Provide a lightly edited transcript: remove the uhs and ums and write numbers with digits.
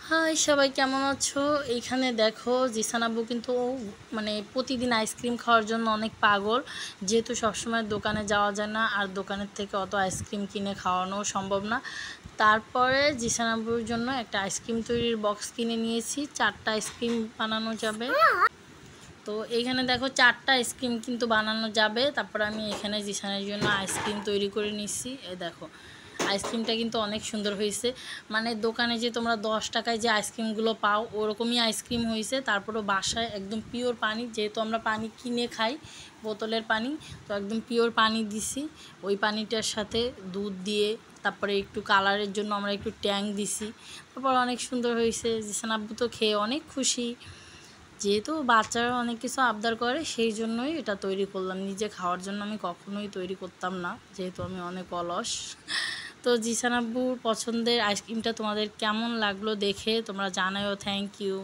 High সবাই কেমন আছো? এইখানে দেখো জিসান আব্বু কিন্তু মানে প্রতিদিন আইসক্রিম খাওয়ার জন্য অনেক পাগল। যেহেতু সবসময় দোকানে যাওয়া যায় না আর দোকানের থেকে অত আইসক্রিম কিনে খাওয়ানো সম্ভব না, তারপরে জিসান আব্বুর জন্য একটা আইসক্রিম তৈরির বক্স কিনে নিয়েছি। 4টা আইসক্রিম বানানো যাবে। তো এইখানে দেখো 4টা আইসক্রিম কিন্তু বানানো যাবে। তারপর আমি এখানে জিসানের জন্য আইসক্রিম তৈরি করে নিচ্ছি। এই দেখো আইসক্রিমটা কিন্তু অনেক সুন্দর হয়েছে। মানে দোকানে যে তোমরা 10 টাকায় যে আইসক্রিমগুলো পাও ওরকমই আইসক্রিম হয়েছে। তারপরও বাসায় একদম পিওর পানি, যেহেতু আমরা পানি কিনে খাই বোতলের পানি, তো একদম পিওর পানি দিছি। ওই পানিটার সাথে দুধ দিয়ে তারপরে একটু কালারের জন্য আমরা একটু ট্যাং দিছি। তারপর অনেক সুন্দর হয়েছে। জিসান আব্বু তো খেয়ে অনেক খুশি। যেহেতু বাচ্চারা অনেক কিছু আবদার করে সেই জন্যই এটা তৈরি করলাম। নিজে খাওয়ার জন্য আমি কখনোই তৈরি করতাম না, যেহেতু আমি অনেক অলস। তো জিসান আব্বুর পছন্দের আইসক্রিমটা তোমাদের কেমন লাগলো দেখে তোমরা জানাও। Thank you.